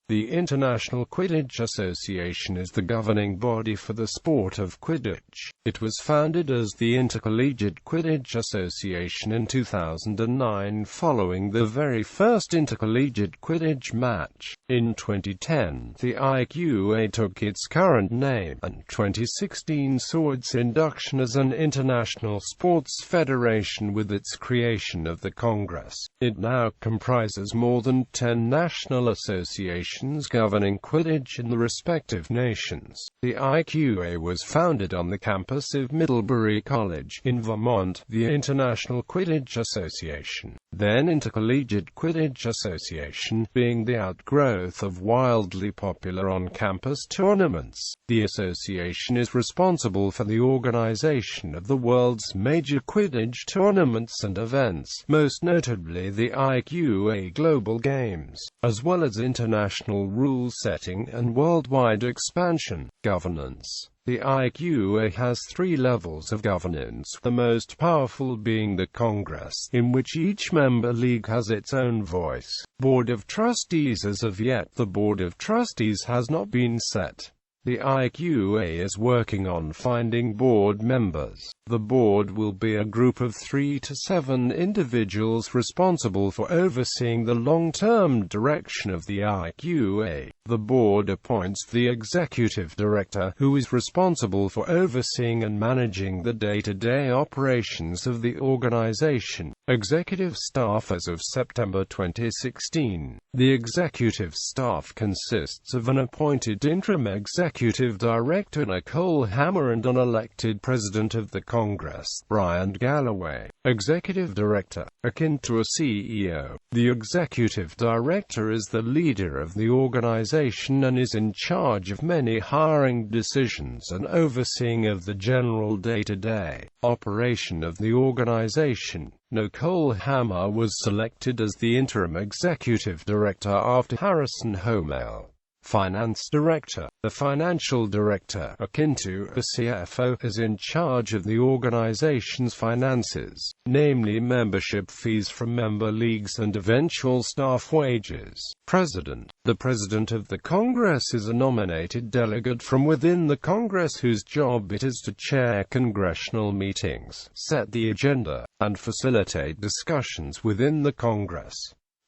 The International Quidditch Association is the governing body for the sport of Quidditch. It was founded as the Intercollegiate Quidditch Association in 2009 following the very first intercollegiate Quidditch match. In 2010, the IQA took its current name, and 2016 saw its induction as an international sports federation with its creation of the Congress. It now comprises more than 10 national associations governing Quidditch in the respective nations. The IQA was founded on the campus of Middlebury College in Vermont, the International Quidditch Association, then Intercollegiate Quidditch Association, being the outgrowth of wildly popular on-campus tournaments. The association is responsible for the organization of the world's major Quidditch tournaments and events, most notably the IQA Global Games, as well as international rule setting and worldwide expansion. Governance. The IQA has 3 levels of governance, the most powerful being the Congress, in which each member league has its own voice. Board of Trustees. As of yet, the Board of Trustees has not been set. The IQA is working on finding board members. The board will be a group of 3 to 7 individuals responsible for overseeing the long-term direction of the IQA. The board appoints the executive director, who is responsible for overseeing and managing the day-to-day operations of the organization. Executive staff. As of September 2016, the executive staff consists of an appointed interim executive director Nicole Hammer and an elected president of the Congress, Brian Galloway. Executive director, akin to a CEO. The executive director is the leader of the organization and is in charge of many hiring decisions and overseeing of the general day-to-day operation of the organization. Nicole Hammer was selected as the interim executive director after Harrison Homel. Finance director. The financial director, akin to a CFO, is in charge of the organization's finances, namely membership fees from member leagues and eventual staff wages. President. The president of the Congress is a nominated delegate from within the Congress whose job it is to chair congressional meetings, set the agenda, and facilitate discussions within the Congress.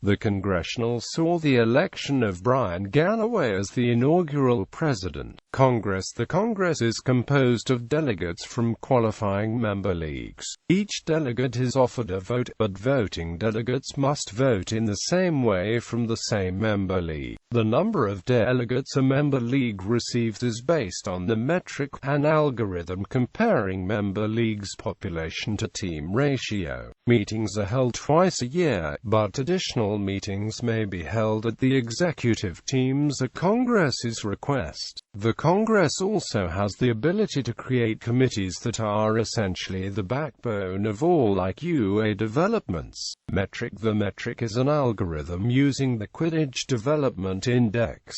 The Congressional saw the election of Brian Galloway as the inaugural president. Congress. The Congress is composed of delegates from qualifying member leagues. Each delegate is offered a vote, but voting delegates must vote in the same way from the same member league. The number of delegates a member league receives is based on the metric, an algorithm comparing member leagues' population to team ratio. Meetings are held twice a year, but additional meetings may be held at the executive team's or Congress's request. The Congress also has the ability to create committees that are essentially the backbone of all IQA developments. Metric. The metric is an algorithm using the Quidditch Development Index.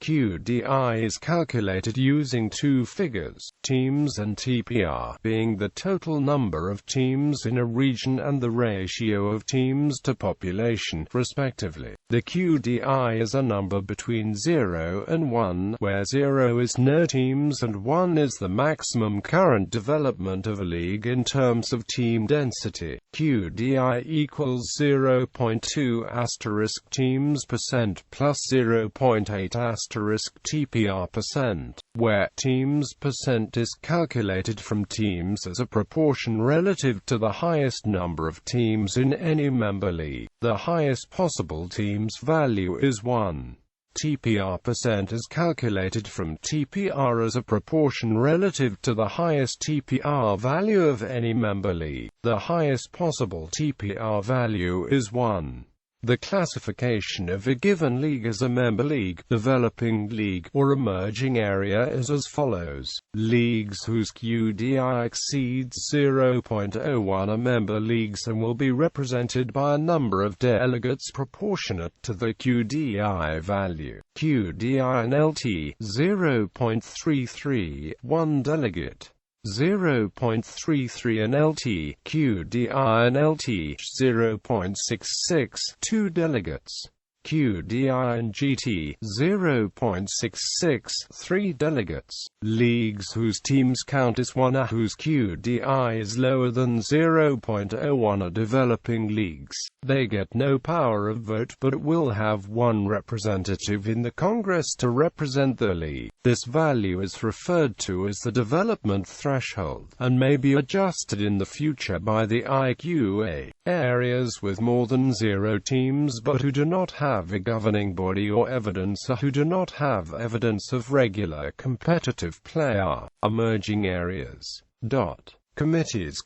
QDI is calculated using 2 figures, teams and TPR, being the total number of teams in a region and the ratio of teams to population, respectively. The QDI is a number between 0 and 1, where 0 is no teams and 1 is the maximum current development of a league in terms of team density. QDI equals 0.2 * teams % plus 0.8 TPR %, where teams % is calculated from teams as a proportion relative to the highest number of teams in any member league. The highest possible teams value is 1. TPR % is calculated from TPR as a proportion relative to the highest TPR value of any member league. The highest possible TPR value is 1. The classification of a given league as a member league, developing league, or emerging area is as follows. Leagues whose QDI exceeds 0.01 are member leagues and will be represented by a number of delegates proportionate to the QDI value. QDI and LT 0.33, 1 delegate. 0.33 and LT, QDI and LT 0.66, 2 delegates. Quidditch 0.663 delegates. Leagues whose teams count as one whose Quidditch is lower than 0.01 are developing leagues. They get no power of vote but will have one representative in the Congress to represent the league. This value is referred to as the development threshold, and may be adjusted in the future by the IQA. Areas with more than 0 teams but who do not have a governing body or evidence who do not have evidence of regular competitive play are emerging areas. Committees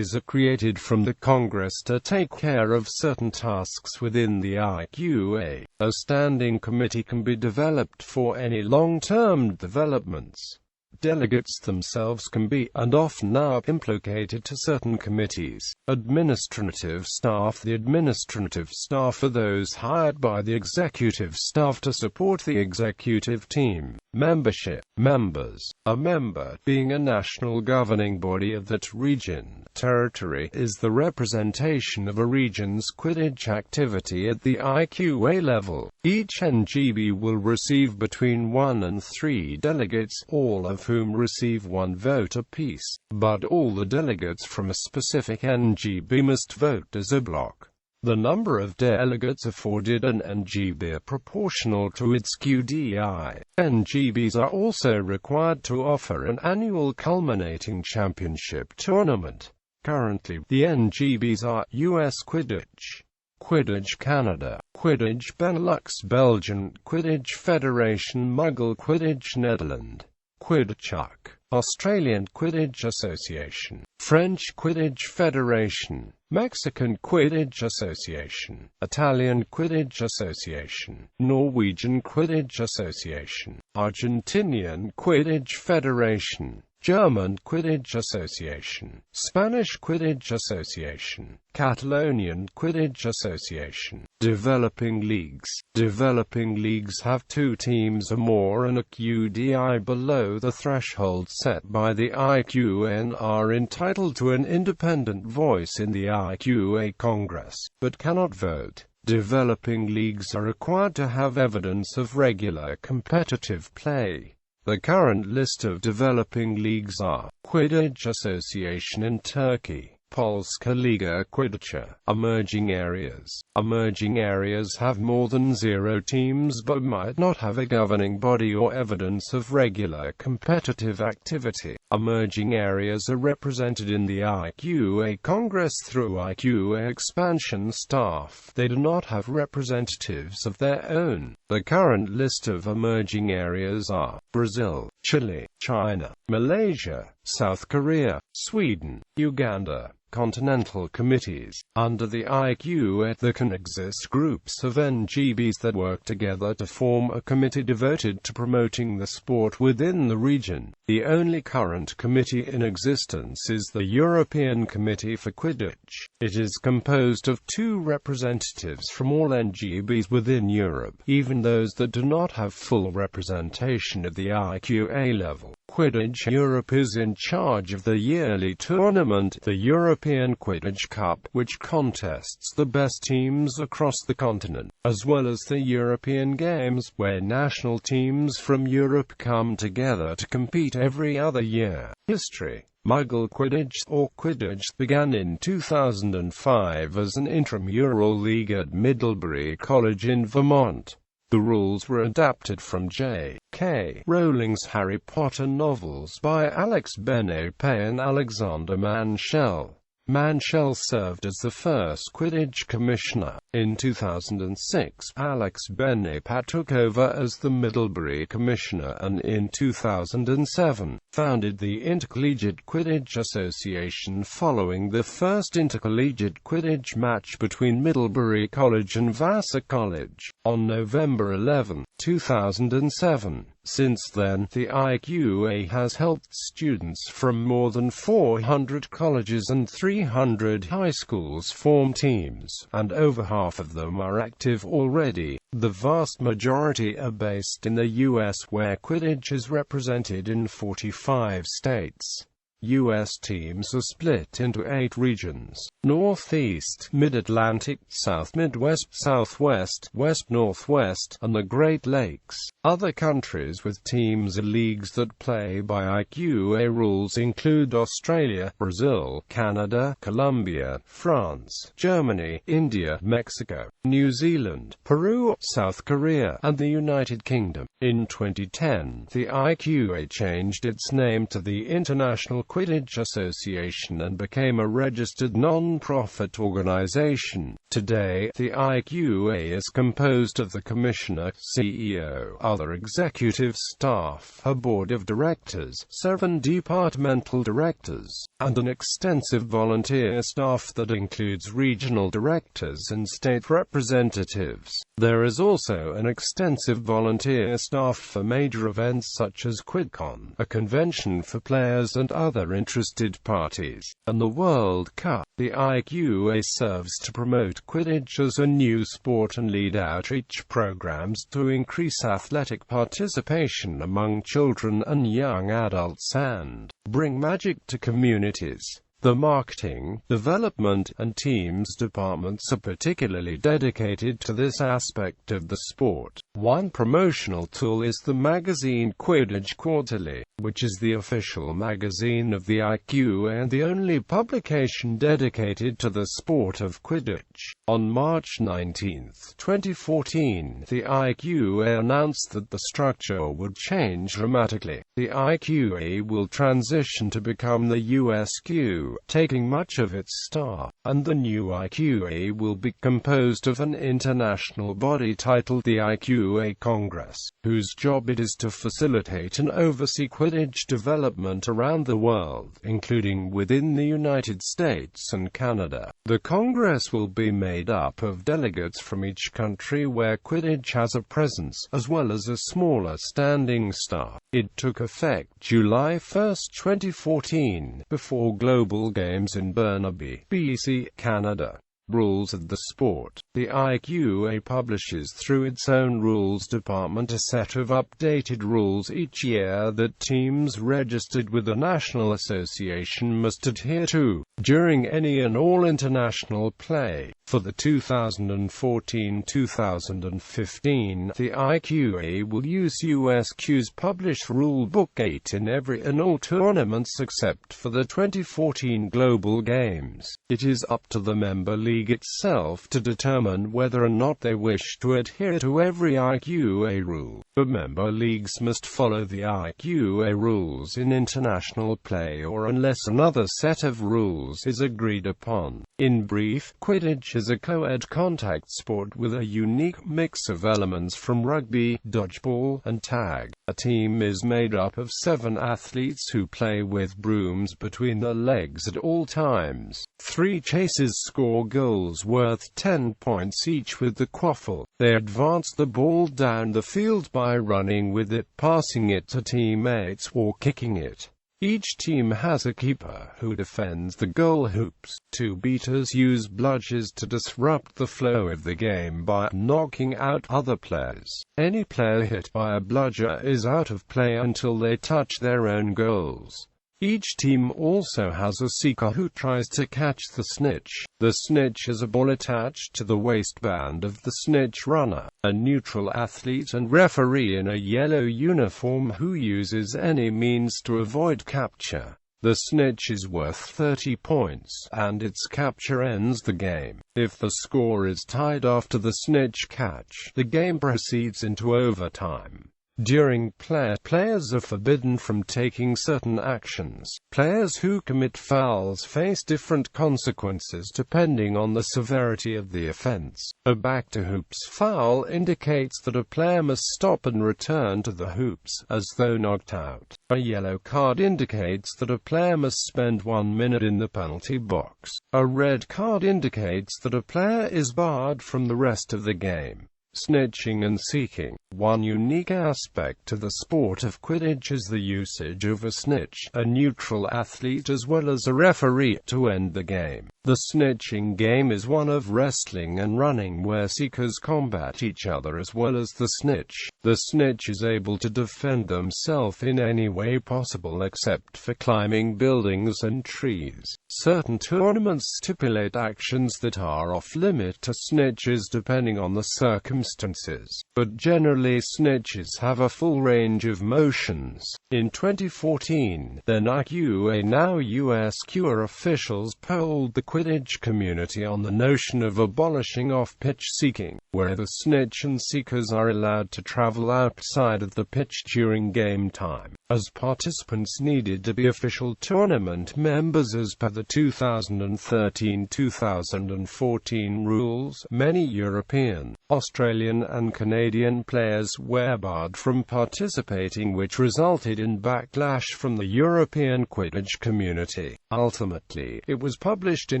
are created from the Congress to take care of certain tasks within the IQA. A standing committee can be developed for any long-term developments. Delegates themselves can be, and often are, implicated to certain committees. Administrative staff. The administrative staff are those hired by the executive staff to support the executive team. Membership. Members. A member, being a national governing body of that region, territory, is the representation of a region's Quidditch activity at the IQA level. Each NGB will receive between 1 and 3 delegates, all of whom receive 1 vote apiece, but all the delegates from a specific NGB must vote as a block. The number of delegates afforded an NGB are proportional to its QDI. NGBs are also required to offer an annual culminating championship tournament. Currently, the NGBs are US Quidditch, Quidditch Canada, Quidditch Benelux, Belgian Quidditch Federation, Muggle Quidditch Netherlands, Quidditch.It, Australian Quidditch Association, French Quidditch Federation, Mexican Quidditch Association, Italian Quidditch Association, Norwegian Quidditch Association, Argentinian Quidditch Federation, German Quidditch Association, Spanish Quidditch Association, Catalonian Quidditch Association. Developing leagues. Developing leagues have 2 teams or more and a QDI below the threshold set by the IQA and are entitled to an independent voice in the IQA Congress, but cannot vote. Developing leagues are required to have evidence of regular competitive play. The current list of developing leagues are: Quidditch Association in Turkey, Polska Liga Quidditcha. Emerging areas. Emerging areas have more than 0 teams but might not have a governing body or evidence of regular competitive activity. Emerging areas are represented in the IQA Congress through IQA expansion staff. They do not have representatives of their own. The current list of emerging areas are: Brazil, Chile, China, Malaysia, South Korea, Sweden, Uganda. Continental committees. Under the IQA, there can exist groups of NGBs that work together to form a committee devoted to promoting the sport within the region. The only current committee in existence is the European Committee for Quidditch. It is composed of 2 representatives from all NGBs within Europe, even those that do not have full representation at the IQA level. Quidditch Europe is in charge of the yearly tournament, the European Quidditch Cup, which contests the best teams across the continent, as well as the European Games, where national teams from Europe come together to compete every other year. History. Muggle Quidditch, or Quidditch, began in 2005 as an intramural league at Middlebury College in Vermont. The rules were adapted from J.K. Rowling's Harry Potter novels by Alex Bene and Alexander Manchel. Manchel served as the first Quidditch commissioner. In 2006, Alex Bene took over as the Middlebury commissioner and in 2007, founded the Intercollegiate Quidditch Association following the first intercollegiate Quidditch match between Middlebury College and Vassar College, on November 11, 2007. Since then, the IQA has helped students from more than 400 colleges and 300 high schools form teams, and over half of them are active already. The vast majority are based in the US, where Quidditch is represented in 45 states. U.S. teams are split into 8 regions: Northeast, Mid-Atlantic, South Midwest, Southwest, West Northwest, and the Great Lakes. Other countries with teams or leagues that play by IQA rules include Australia, Brazil, Canada, Colombia, France, Germany, India, Mexico, New Zealand, Peru, South Korea, and the United Kingdom. In 2010, the IQA changed its name to the International Quidditch Association and became a registered non-profit organization. Today, the IQA is composed of the Commissioner, CEO, other executive staff, a board of directors, 7 departmental directors, and an extensive volunteer staff that includes regional directors and state representatives. There is also an extensive volunteer staff for major events such as QuidCon, a convention for players and other interested parties, and the World Cup. The IQA serves to promote Quidditch as a new sport and lead outreach programs to increase athletic participation among children and young adults and bring magic to communities. The marketing, development, and teams departments are particularly dedicated to this aspect of the sport. One promotional tool is the magazine Quidditch Quarterly, which is the official magazine of the IQA and the only publication dedicated to the sport of Quidditch. On March 19, 2014, the IQA announced that the structure would change dramatically. The IQA will transition to become the USQ, taking much of its staff, and the new IQA will be composed of an international body titled the IQA Congress, whose job it is to facilitate and oversee Quidditch development around the world, including within the United States and Canada. The Congress will be made up of delegates from each country where Quidditch has a presence, as well as a smaller standing staff. It took effect July 1, 2014, before Global Games in Burnaby, BC, Canada. Rules of the sport. The IQA publishes through its own rules department a set of updated rules each year that teams registered with the National Association must adhere to during any and all international play. For the 2014-2015, the IQA will use USQ's published Rulebook 8 in every and all tournaments except for the 2014 Global Games. It is up to the member league itself to determine whether or not they wish to adhere to every IQA rule. But member leagues must follow the IQA rules in international play or unless another set of rules is agreed upon. In brief, Quidditch is a co-ed contact sport with a unique mix of elements from rugby, dodgeball, and tag. A team is made up of 7 athletes who play with brooms between their legs at all times. 3 chasers score goals worth 10 points each with the quaffle. They advance the ball down the field by running with it, passing it to teammates, or kicking it. Each team has a keeper who defends the goal hoops. 2 beaters use bludgers to disrupt the flow of the game by knocking out other players. Any player hit by a bludger is out of play until they touch their own goals. Each team also has a seeker who tries to catch the snitch. The snitch is a ball attached to the waistband of the snitch runner, a neutral athlete and referee in a yellow uniform who uses any means to avoid capture. The snitch is worth 30 points, and its capture ends the game. If the score is tied after the snitch catch, the game proceeds into overtime. During play, players are forbidden from taking certain actions. Players who commit fouls face different consequences depending on the severity of the offense. A back-to-hoops foul indicates that a player must stop and return to the hoops, as though knocked out. A yellow card indicates that a player must spend 1 minute in the penalty box. A red card indicates that a player is barred from the rest of the game. Snitching and seeking. One unique aspect to the sport of Quidditch is the usage of a snitch, a neutral athlete as well as a referee, to end the game. The snitching game is one of wrestling and running where seekers combat each other as well as the snitch. The snitch is able to defend themselves in any way possible except for climbing buildings and trees. Certain tournaments stipulate actions that are off-limit to snitches depending on the circumstances, but generally snitches have a full range of motions. In 2014, then IQA now USQA officials polled the Quidditch community on the notion of abolishing off-pitch seeking, where the snitch and seekers are allowed to travel outside of the pitch during game time, as participants needed to be official tournament members as per the 2013-2014 rules. Many European, Australian and Canadian players were barred from participating, which resulted in backlash from the European Quidditch community. Ultimately, it was published in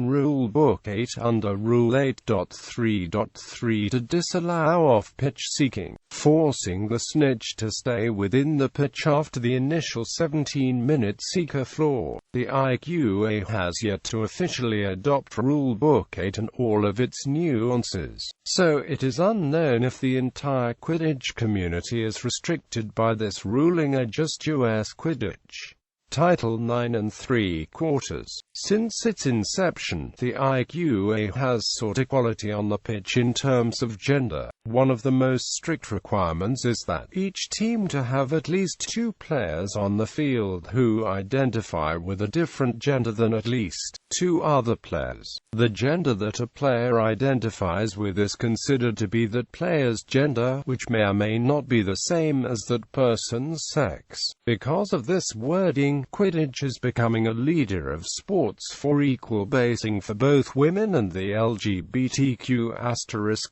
Rule Book 8 under Rule 8.3.3 to disallow off-pitch seeking, forcing the snitch to stay within the pitch after the initial 17-minute seeker floor. The IQA has yet to officially adopt Rule Book 8 and all of its nuances, so it is unknown if the entire Quidditch community is restricted by this ruling or just US Quidditch. Title 9 3/4. Since its inception, the IQA has sought equality on the pitch in terms of gender. One of the most strict requirements is that each team to have at least 2 players on the field who identify with a different gender than at least 2 other players. The gender that a player identifies with is considered to be that player's gender, which may or may not be the same as that person's sex. Because of this wording, Quidditch is becoming a leader of sports for equal basing for both women and the LGBTQ*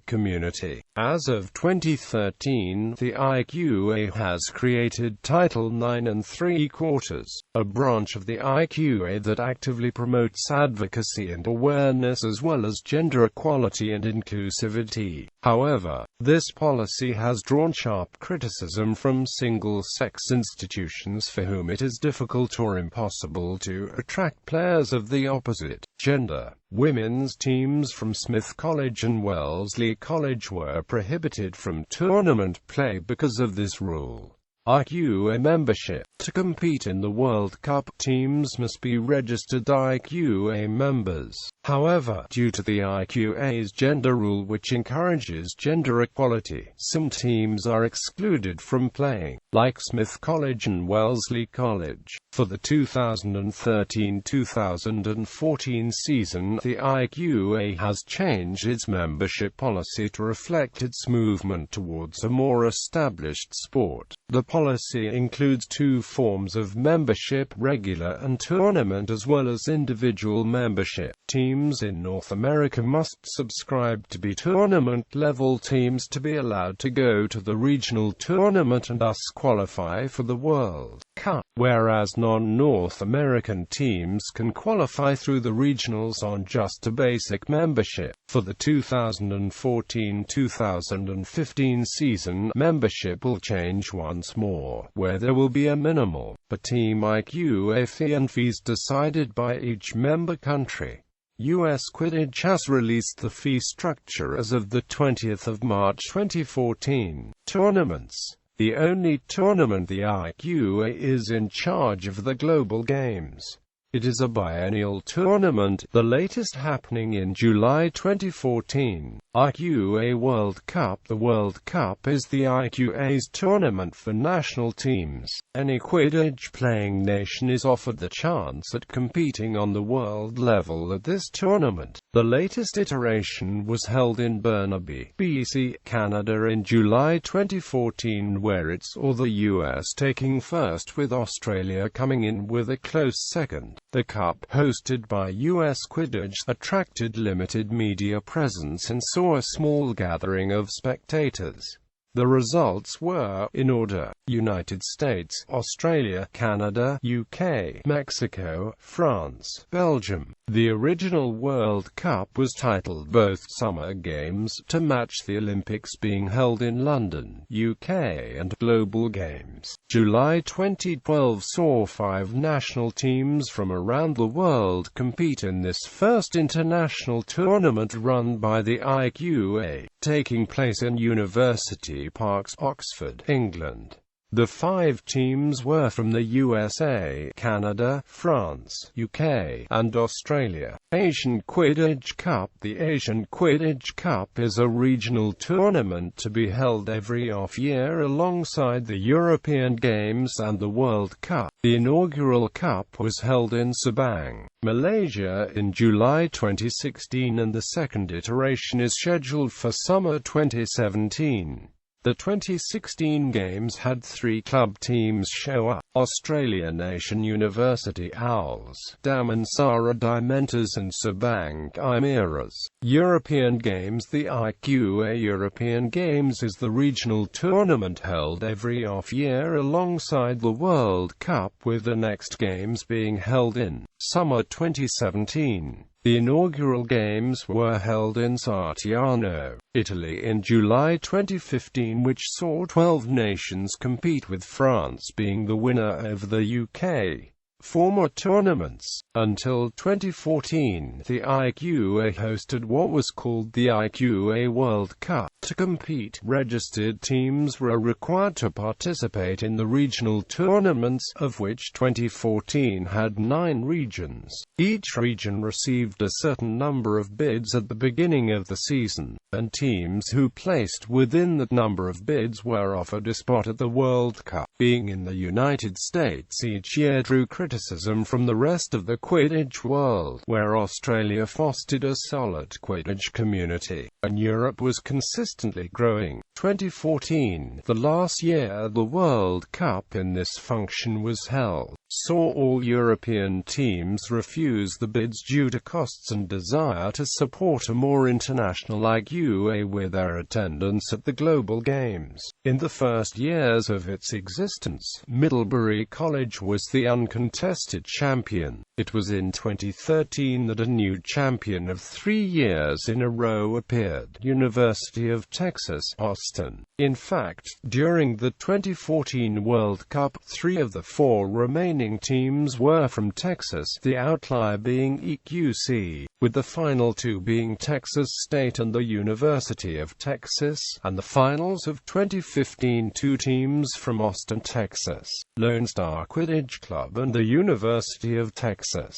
community. As of 2013, the IQA has created Title 9 3/4, a branch of the IQA that actively promotes advocacy and awareness as well as gender equality and inclusivity. However, this policy has drawn sharp criticism from single-sex institutions for whom it is difficult or impossible to attract players of the opposite gender. Women's teams from Smith College and Wellesley College were prohibited from tournament play because of this rule. IQA membership. To compete in the World Cup, teams must be registered IQA members. However, due to the IQA's gender rule which encourages gender equality, some teams are excluded from playing, like Smith College and Wellesley College. For the 2013-2014 season, the IQA has changed its membership policy to reflect its movement towards a more established sport. The policy includes 2 forms of membership: regular and tournament, as well as individual membership. Teams in North America must subscribe to be tournament-level teams to be allowed to go to the regional tournament and thus qualify for the World Cup, whereas non-North American teams can qualify through the regionals on just a basic membership. For the 2014-2015 season, membership will change once more, where there will be a minimal, per team IQA fee and fees decided by each member country. US Quidditch has released the fee structure as of the 20th of March 2014. Tournaments. The only tournament the IQA is in charge of the Global Games. It is a biennial tournament, the latest happening in July 2014. IQA World Cup. The World Cup is the IQA's tournament for national teams. Any Quidditch-playing nation is offered the chance at competing on the world level at this tournament. The latest iteration was held in Burnaby, BC, Canada in July 2014, where it saw the US taking first with Australia coming in with a close second. The Cup, hosted by US Quidditch, attracted limited media presence and saw a small gathering of spectators. The results were, in order: United States, Australia, Canada, UK, Mexico, France, Belgium. The original World Cup was titled both Summer Games, to match the Olympics being held in London, UK, and Global Games. July 2012 saw 5 national teams from around the world compete in this first international tournament run by the IQA, taking place in University Parks, Oxford, England. The 5 teams were from the USA, Canada, France, UK, and Australia. Asian Quidditch Cup. The Asian Quidditch Cup is a regional tournament to be held every off-year alongside the European Games and the World Cup. The inaugural cup was held in Sabang, Malaysia in July 2016 and the second iteration is scheduled for summer 2017. The 2016 Games had 3 club teams show up: Australia Nation University Owls, Damansara Dementors and Sabang Chimeras. European Games. The IQA European Games is the regional tournament held every off-year alongside the World Cup, with the next Games being held in summer 2017. The inaugural Games were held in Sartiano, Italy in July 2015, which saw 12 nations compete, with France being the winner over the UK. Former tournaments. Until 2014, the IQA hosted what was called the IQA World Cup. To compete, registered teams were required to participate in the regional tournaments, of which 2014 had 9 regions. Each region received a certain number of bids at the beginning of the season, and teams who placed within that number of bids were offered a spot at the World Cup. Being in the United States each year drew criticism from the rest of the Quidditch world, where Australia fostered a solid Quidditch community, and Europe was consistently growing. 2014, the last year the World Cup in this function was held, saw all European teams refuse the bids due to costs and desire to support a more international IQA with their attendance at the Global Games. In the first years of its existence, Middlebury College was the uncontested champion. It was in 2013 that a new champion of 3 years in a row appeared: University of Texas, Austin. In fact, during the 2014 World Cup, 3 of the 4 remaining teams were from Texas, the outlier being EQC, with the final 2 being Texas State and the University of Texas, and the finals of 2015 2 teams from Austin, Texas, Lone Star Quidditch Club and the University of Texas.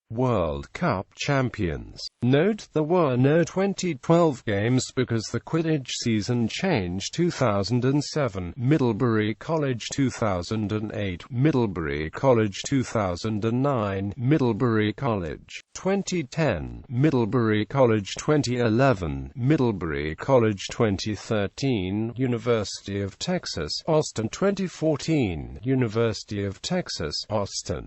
World Cup champions. Note, there were no 2012 games because the Quidditch season changed. 2007, Middlebury College. 2008, Middlebury College. 2009, Middlebury College. 2010, Middlebury College. 2011, Middlebury College. 2013, University of Texas, Austin. 2014, University of Texas, Austin.